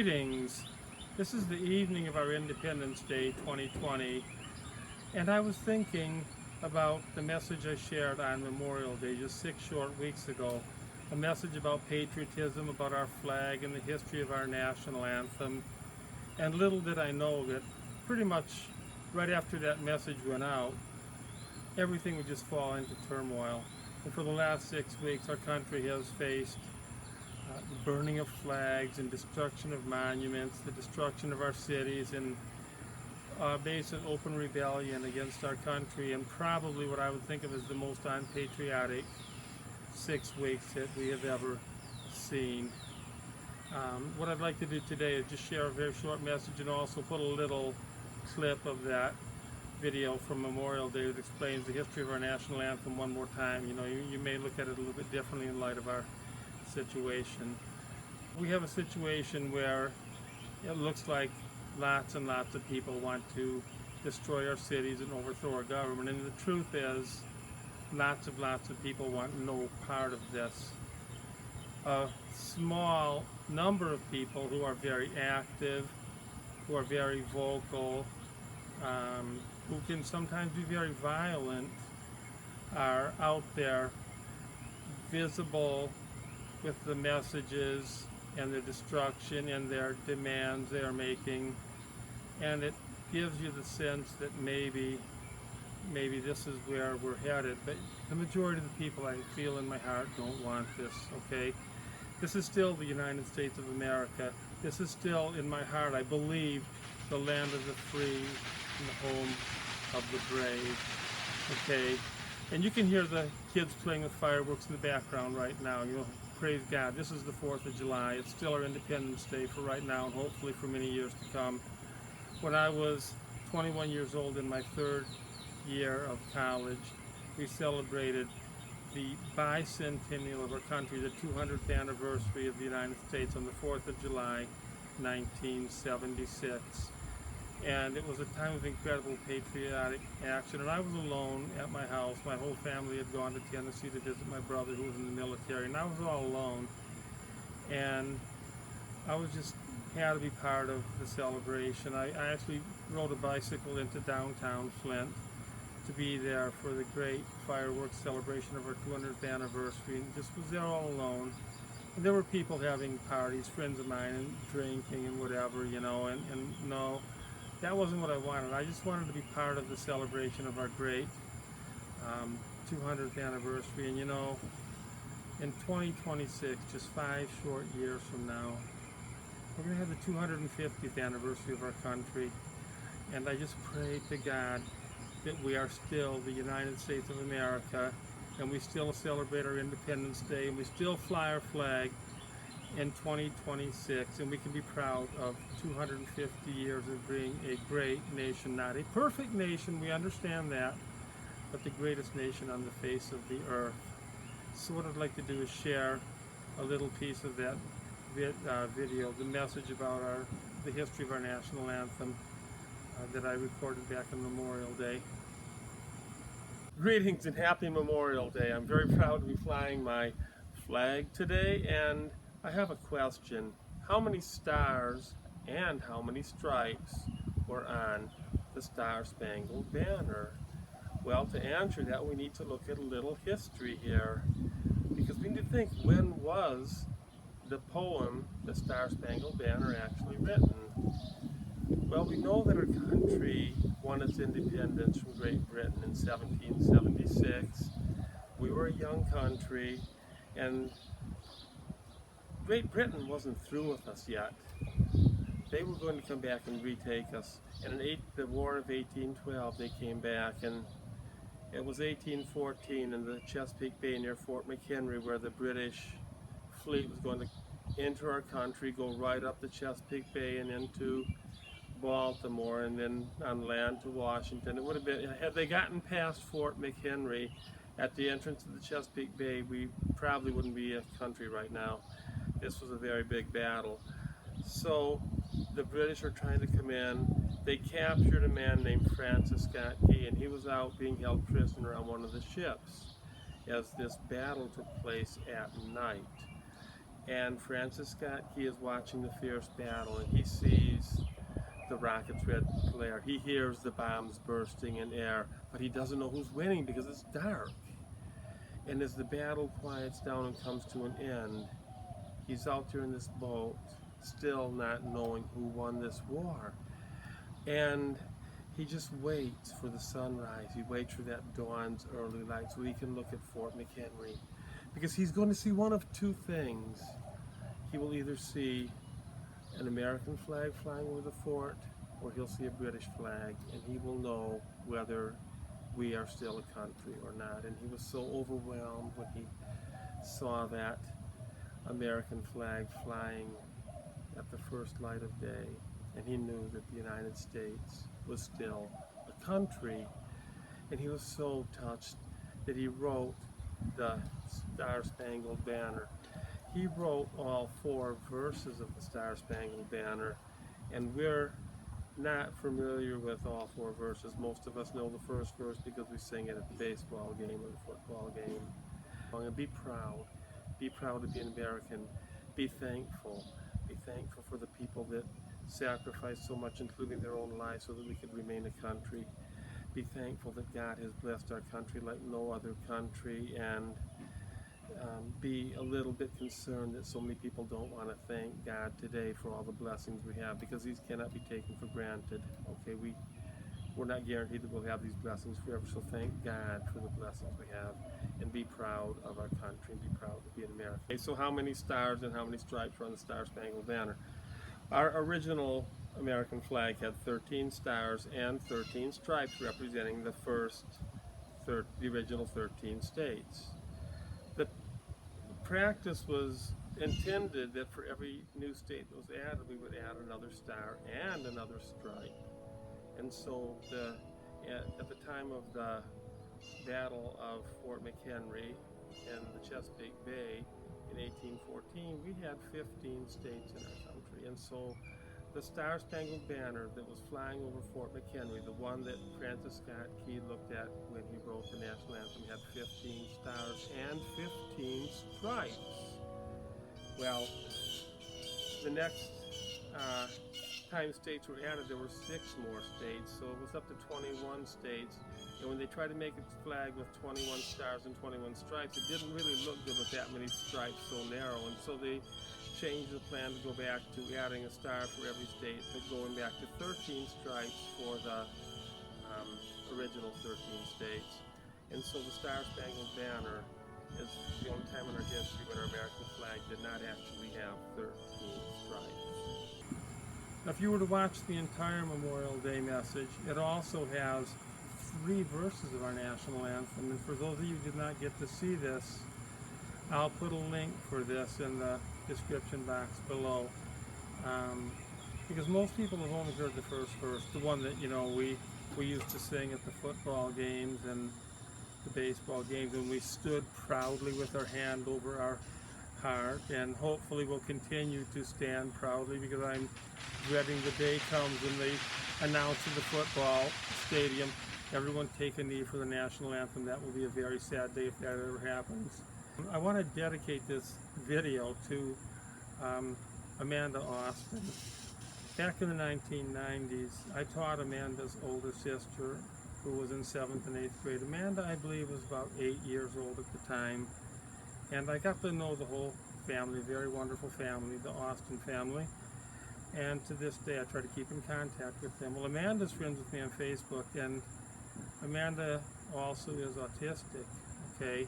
Greetings. This is the evening of our Independence Day 2020, and I was thinking about the message I shared on Memorial Day just 6 short weeks ago. A message about patriotism, about our flag and the history of our national anthem. And little did I know that pretty much right after that message went out, everything would just fall into turmoil. And for the last 6 weeks, our country has faced the burning of flags and destruction of monuments, the destruction of our cities, and basic open rebellion against our country, and probably what I would think of as the most unpatriotic 6 weeks that we have ever seen. What I'd like to do today is just share a very short message and also put a little clip of that video from Memorial Day that explains the history of our national anthem one more time. You may look at it a little bit differently in light of our situation. We have a situation where it looks like lots and lots of people want to destroy our cities and overthrow our government, and the truth is lots of people want no part of this. A small number of people who are very active, who are very vocal, who can sometimes be very violent, are out there visible with the messages and the destruction and their demands they are making, and it gives you the sense that maybe this is where we're headed. But the majority of the people, I feel in my heart, don't want this, okay? This is still the United States of America. This is still, in my heart, I believe, the land of the free and the home of the brave, okay? And you can hear the kids playing with fireworks in the background right now. Praise God, this is the 4th of July. It's still our Independence Day for right now and hopefully for many years to come. When I was 21 years old in my 3rd year of college, we celebrated the bicentennial of our country, the 200th anniversary of the United States on the 4th of July, 1976. And it was a time of incredible patriotic action, and I was alone at my house. My whole family had gone to Tennessee to visit my brother who was in the military, and I was all alone. And I was just had to be part of the celebration. I actually rode a bicycle into downtown Flint to be there for the great fireworks celebration of our 200th anniversary, and just was there all alone. And there were people having parties, friends of mine, and drinking and whatever, and no, that wasn't what I wanted. I just wanted to be part of the celebration of our great 200th anniversary. And in 2026, just 5 short years from now, we're going to have the 250th anniversary of our country. And I just pray to God that we are still the United States of America, and we still celebrate our Independence Day, and we still fly our flag in 2026, and we can be proud of 250 years of being a great nation. Not a perfect nation, we understand that, but the greatest nation on the face of the earth. So what I'd like to do is share a little piece of that video, the message about the history of our national anthem that I recorded back on Memorial Day. Greetings and happy Memorial Day. I'm very proud to be flying my flag today, and I have a question. How many stars and how many stripes were on the Star Spangled Banner? Well, to answer that, we need to look at a little history here, because we need to think, when was the poem, the Star Spangled Banner, actually written? Well, we know that our country won its independence from Great Britain in 1776. We were a young country, and Great Britain wasn't through with us yet. They were going to come back and retake us. And in the War of 1812, they came back, and it was 1814 in the Chesapeake Bay near Fort McHenry, where the British fleet was going to enter our country, go right up the Chesapeake Bay and into Baltimore, and then on land to Washington. It would have been, had they gotten past Fort McHenry at the entrance of the Chesapeake Bay, we probably wouldn't be a country right now. This was a very big battle. So the British are trying to come in. They captured a man named Francis Scott Key, and he was out being held prisoner on one of the ships as this battle took place at night. And Francis Scott Key is watching the fierce battle, and he sees the rocket's red glare. He hears the bombs bursting in air, but he doesn't know who's winning because it's dark. And as the battle quiets down and comes to an end, he's out there in this boat, still not knowing who won this war. And he just waits for the sunrise. He waits for that dawn's early light so he can look at Fort McHenry. Because he's going to see one of two things. He will either see an American flag flying over the fort, or he'll see a British flag, and he will know whether we are still a country or not. And he was so overwhelmed when he saw that American flag flying at the first light of day, and he knew that the United States was still a country. And he was so touched that he wrote the Star Spangled Banner. He wrote all 4 verses of the Star Spangled Banner, and we're not familiar with all 4 verses. Most of us know the first verse because we sing it at the baseball game or the football game. And be proud. Be proud to be an American. Be thankful. Be thankful for the people that sacrificed so much, including their own lives, so that we could remain a country. Be thankful that God has blessed our country like no other country, and be a little bit concerned that so many people don't want to thank God today for all the blessings we have, because these cannot be taken for granted. Okay, we're not guaranteed that we'll have these blessings forever, so thank God for the blessings we have, and be proud of our country, and be proud to be an American. Okay, so how many stars and how many stripes are on the Star Spangled Banner? Our original American flag had 13 stars and 13 stripes representing the original 13 states. The practice was intended that for every new state that was added, we would add another star and another stripe. And so at the time of the Battle of Fort McHenry and the Chesapeake Bay in 1814, we had 15 states in our country. And so the Star Spangled Banner that was flying over Fort McHenry, the one that Francis Scott Key looked at when he wrote the national anthem, had 15 stars and 15 stripes. Well, the next time states were added, there were 6 more states, so it was up to 21 states. And when they tried to make a flag with 21 stars and 21 stripes, it didn't really look good with that many stripes so narrow, and so they changed the plan to go back to adding a star for every state, but going back to 13 stripes for the original 13 states. And so the Star Spangled Banner is the only time in our history when our American flag did not actually have 13 stripes. Now, if you were to watch the entire Memorial Day message, it also has 3 verses of our national anthem. And for those of you who did not get to see this, I'll put a link for this in the description box below, because most people have only heard the first verse, the one that we used to sing at the football games and the baseball games, and we stood proudly with our hand over our heart, and hopefully we'll continue to stand proudly, because I'm dreading the day comes when they announce in the football stadium, everyone take a knee for the national anthem. That will be a very sad day if that ever happens. I want to dedicate this video to Amanda Austin. Back in the 1990s, I taught Amanda's older sister, who was in 7th and 8th grade. Amanda, I believe, was about 8 years old at the time. And I got to know the whole family, a very wonderful family, the Austin family. And to this day, I try to keep in contact with them. Well, Amanda's friends with me on Facebook, and Amanda also is autistic, okay?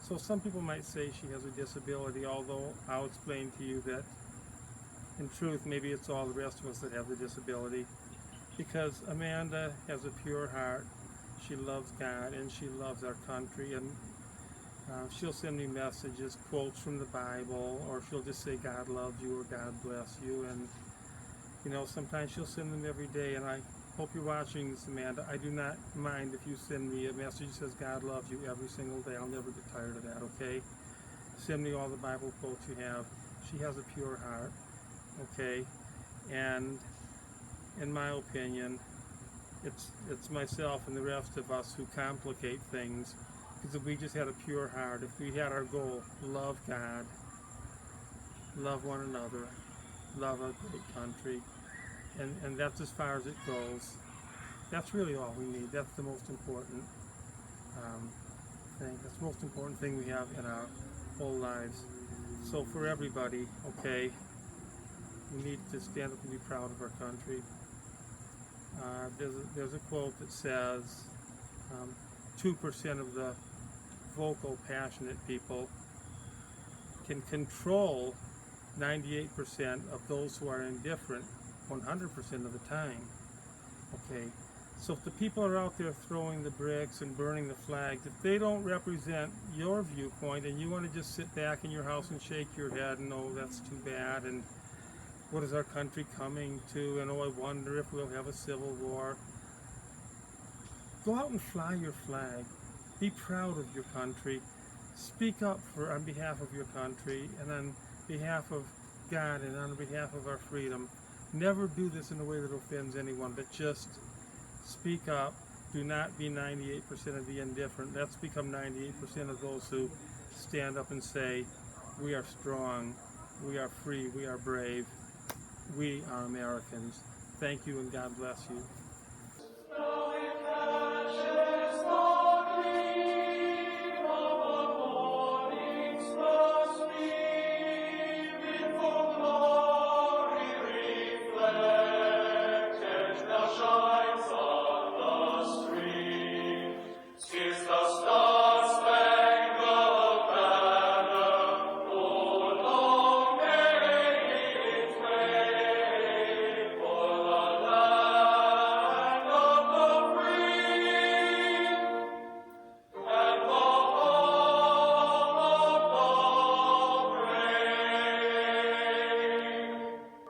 So some people might say she has a disability, although I'll explain to you that in truth, maybe it's all the rest of us that have the disability, because Amanda has a pure heart. She loves God and she loves our country, and she'll send me messages, quotes from the Bible, or she'll just say God loves you or God bless you, and sometimes she'll send them every day. And I hope you're watching this, Amanda. I do not mind if you send me a message that says God loves you every single day. I'll never get tired of that, okay? Send me all the Bible quotes you have. She has a pure heart, okay? And in my opinion, it's myself and the rest of us who complicate things, because if we just had a pure heart, if we had our goal, love God, love one another, love our great country, and that's as far as it goes. That's really all we need. That's the most important thing. That's the most important thing we have in our whole lives. So for everybody, okay, we need to stand up and be proud of our country. There's a quote that says 2% of the vocal, passionate people can control 98% of those who are indifferent 100% of the time. Okay, so if the people are out there throwing the bricks and burning the flags, if they don't represent your viewpoint and you want to just sit back in your house and shake your head and oh, that's too bad, and what is our country coming to, and oh, I wonder if we'll have a civil war. Go out and fly your flag. Be proud of your country. Speak up on behalf of your country and on behalf of God and on behalf of our freedom. Never do this in a way that offends anyone, but just speak up. Do not be 98% of the indifferent. Let's become 98% of those who stand up and say, we are strong, we are free, we are brave, we are Americans. Thank you and God bless you.